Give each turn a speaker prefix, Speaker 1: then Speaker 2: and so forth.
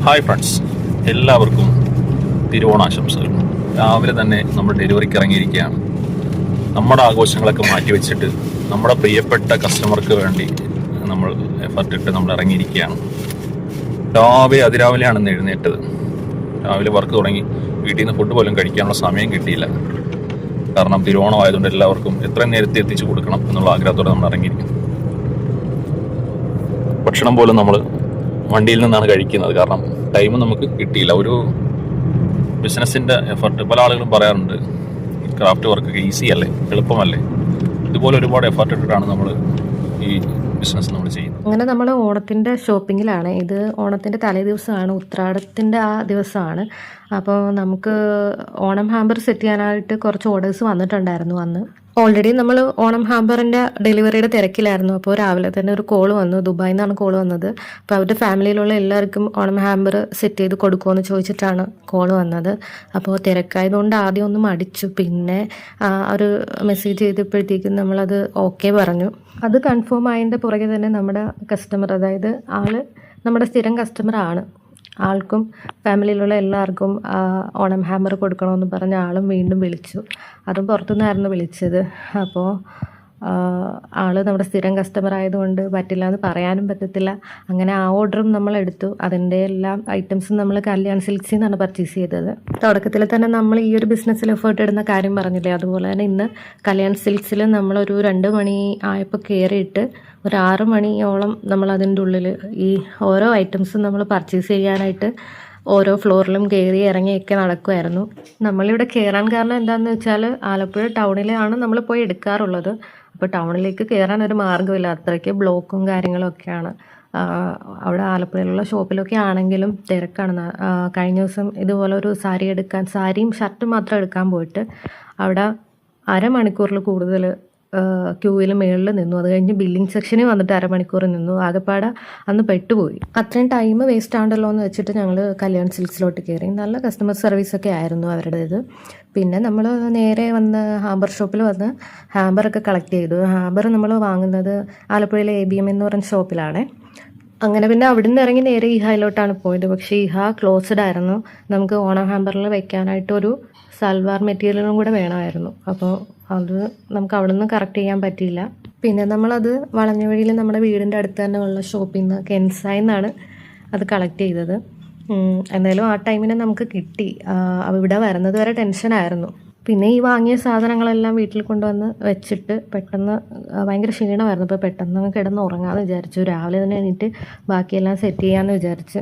Speaker 1: Hi friends, എല്ലാവർക്കും തിരുവോണാശംസകൾ. രാവിലെ തന്നെ നമ്മൾ ഡെലിവറിക്ക് ഇറങ്ങിയിരിക്കുകയാണ്. നമ്മുടെ ആഘോഷങ്ങളൊക്കെ മാറ്റിവെച്ചിട്ട് നമ്മുടെ പ്രിയപ്പെട്ട കസ്റ്റമർക്ക് വേണ്ടി നമ്മൾ എഫർട്ട് ഇട്ട് നമ്മൾ ഇറങ്ങിയിരിക്കുകയാണ്. അതിരാവിലെയാണ് എഴുന്നേറ്റത്. രാവിലെ വർക്ക് തുടങ്ങി. വീട്ടിൽ നിന്ന് ഫുഡ് പോലും കഴിക്കാനുള്ള സമയം കിട്ടിയില്ല. കാരണം തിരുവോണം ആയതുകൊണ്ട് എല്ലാവർക്കും എത്രയും നേരത്തെ എത്തിച്ചു കൊടുക്കണം എന്നുള്ള ആഗ്രഹത്തോടെ നമ്മൾ ഇറങ്ങിയിരിക്കും. ഭക്ഷണം പോലും നമ്മൾ വണ്ടിയിൽ നിന്നാണ് കഴിക്കുന്നത്. കാരണം ടൈം നമുക്ക് കിട്ടിയില്ല. ഒരു ബിസിനസ്സിൻ്റെ എഫർട്ട് പല ആളുകളും പറയാറുണ്ട്, ക്രാഫ്റ്റ് വർക്കൊക്കെ ഈസി അല്ലേ, എളുപ്പമല്ലേ. ഇതുപോലെ ഒരുപാട് എഫർട്ട് ഇട്ടിട്ടാണ് നമ്മൾ ഈ ബിസിനസ് നമ്മൾ ചെയ്യുന്നത്.
Speaker 2: അങ്ങനെ നമ്മൾ ഓണത്തിൻ്റെ ഷോപ്പിങ്ങിലാണ്. ഇത് ഓണത്തിൻ്റെ തലേ ദിവസമാണ്, ഉത്രാടത്തിൻ്റെ ആ ദിവസമാണ്. അപ്പോൾ നമുക്ക് ഓണം ഹാമ്പർ സെറ്റ് ചെയ്യാനായിട്ട് കുറച്ച് ഓർഡേഴ്സ് വന്നിട്ടുണ്ടായിരുന്നു. അന്ന് ഓൾറെഡി നമ്മൾ ഓണം ഹാമ്പറിൻ്റെ ഡെലിവറിയുടെ തിരക്കിലായിരുന്നു. അപ്പോൾ രാവിലെ തന്നെ ഒരു കോൾ വന്നു, ദുബായിൽ നിന്നാണ് കോൾ വന്നത്. അപ്പോൾ അവരുടെ ഫാമിലിയിലുള്ള എല്ലാവർക്കും ഓണം ഹാമ്പർ സെറ്റ് ചെയ്ത് കൊടുക്കുമെന്ന് ചോദിച്ചിട്ടാണ് കോൾ വന്നത്. അപ്പോൾ തിരക്കായതുകൊണ്ട് ആദ്യം ഒന്ന് മടിച്ചു. പിന്നെ ഒരു മെസ്സേജ് ചെയ്തപ്പോഴത്തേക്കും നമ്മളത് ഓക്കെ പറഞ്ഞു. അത് കൺഫേം ആയതിൻ്റെ പുറകെ തന്നെ നമ്മുടെ കസ്റ്റമർ, അതായത് നമ്മുടെ സ്ഥിരം കസ്റ്റമറാണ്, ആൾക്കും ഫാമിലിയിലുള്ള എല്ലാവർക്കും ഓണം ഹാമ്പർ കൊടുക്കണമെന്ന് പറഞ്ഞ ആളും വീണ്ടും വിളിച്ചു. അതും പുറത്തുനിന്നായിരുന്നു വിളിച്ചത്. അപ്പോൾ നമ്മുടെ സ്ഥിരം കസ്റ്റമർ ആയതുകൊണ്ട് പറ്റില്ല എന്ന് പറയാനും പറ്റത്തില്ല. അങ്ങനെ ആ ഓർഡറും നമ്മൾ എടുത്തു. അതിൻ്റെ എല്ലാ ഐറ്റംസും നമ്മൾ കല്യാൺ സിൽക്സിൽ നിന്നാണ് പർച്ചേസ് ചെയ്തത്. തുടക്കത്തിൽ തന്നെ നമ്മൾ ഈ ഒരു ബിസിനസ്സിൽ എഫേർട്ട് ഇടുന്ന കാര്യം പറഞ്ഞില്ലേ, അതുപോലെ തന്നെ ഇന്ന് കല്യാൺ സിൽക്സിൽ നമ്മളൊരു 2 മണി ആയപ്പോൾ കയറിയിട്ട് ഒരു 6 മണിയോളം നമ്മൾ അതിൻ്റെ ഉള്ളിൽ ഈ ഓരോ ഐറ്റംസും നമ്മൾ പർച്ചേസ് ചെയ്യാനായിട്ട് ഓരോ ഫ്ലോറിലും കയറി ഇറങ്ങിയൊക്കെ നടക്കുമായിരുന്നു. നമ്മളിവിടെ കയറാൻ കാരണം എന്താണെന്ന് വെച്ചാൽ ആലപ്പുഴ ടൗണിലാണ് നമ്മൾ പോയി എടുക്കാറുള്ളത്. അപ്പോൾ ടൗണിലേക്ക് കയറാൻ ഒരു മാർഗ്ഗമില്ല, അത്രയ്ക്ക് ബ്ലോക്കും കാര്യങ്ങളൊക്കെയാണ്. അവിടെ ആലപ്പുഴയിലുള്ള ഷോപ്പിലൊക്കെ ആണെങ്കിലും തിരക്കാണ്. കഴിഞ്ഞ ദിവസം ഇതുപോലെ ഒരു സാരിയും ഷർട്ടും മാത്രം എടുക്കാൻ പോയിട്ട് അവിടെ അരമണിക്കൂറിൽ കൂടുതൽ ക്യൂവിൽ മേളിൽ നിന്നു. അത് കഴിഞ്ഞ് ബില്ലിംഗ് സെക്ഷനിൽ വന്നിട്ട് അരമണിക്കൂർ നിന്നു. ആകെപ്പാടെ അന്ന് പെട്ടുപോയി. അത്രയും ടൈം വേസ്റ്റ് ആണ്ടല്ലോ എന്ന് വെച്ചിട്ട് ഞങ്ങൾ കല്യാൺ സിൽക്സിലോട്ട് കയറി. നല്ല കസ്റ്റമർ സർവീസൊക്കെ ആയിരുന്നു അവരുടേത്. പിന്നെ നമ്മൾ നേരെ വന്ന് ഹാമ്പർ ഷോപ്പിൽ വന്ന് ഹാമ്പറൊക്കെ കളക്ട് ചെയ്തു. ഹാമ്പർ നമ്മൾ വാങ്ങുന്നത് ആലപ്പുഴയിലെ ABM എന്ന് പറഞ്ഞ ഷോപ്പിലാണ്. അങ്ങനെ പിന്നെ അവിടെ നിന്ന് ഇറങ്ങി നേരെ ഇഹയിലോട്ടാണ് പോയത്. പക്ഷേ ഇഹ ക്ലോസ്ഡ് ആയിരുന്നു. നമുക്ക് ഓണം ഹാമ്പറിൽ വെക്കാനായിട്ടൊരു സൽവാർ മെറ്റീരിയലും കൂടെ വേണമായിരുന്നു. അപ്പോൾ അത് നമുക്ക് അവിടെ നിന്ന് കറക്റ്റ് ചെയ്യാൻ പറ്റിയില്ല. പിന്നെ നമ്മളത് വളഞ്ഞ വഴിയിൽ നമ്മുടെ വീടിൻ്റെ അടുത്ത് തന്നെ ഉള്ള ഷോപ്പിൽ നിന്ന് കെൻസായിൽ നിന്നാണ് അത് കളക്ട് ചെയ്തത്. എന്തായാലും ആ ടൈമിന് നമുക്ക് കിട്ടി. ഇവിടെ വരുന്നത് വരെ ടെൻഷനായിരുന്നു. പിന്നെ ഈ വാങ്ങിയ സാധനങ്ങളെല്ലാം വീട്ടിൽ കൊണ്ടുവന്ന് വെച്ചിട്ട് പെട്ടെന്ന് ഭയങ്കര ക്ഷീണമായിരുന്നു. അപ്പോൾ പെട്ടെന്ന് കിടന്ന് ഉറങ്ങാമെന്ന് വിചാരിച്ചു. രാവിലെ തന്നെ എണീറ്റ് ബാക്കിയെല്ലാം സെറ്റ് ചെയ്യാമെന്ന് വിചാരിച്ച്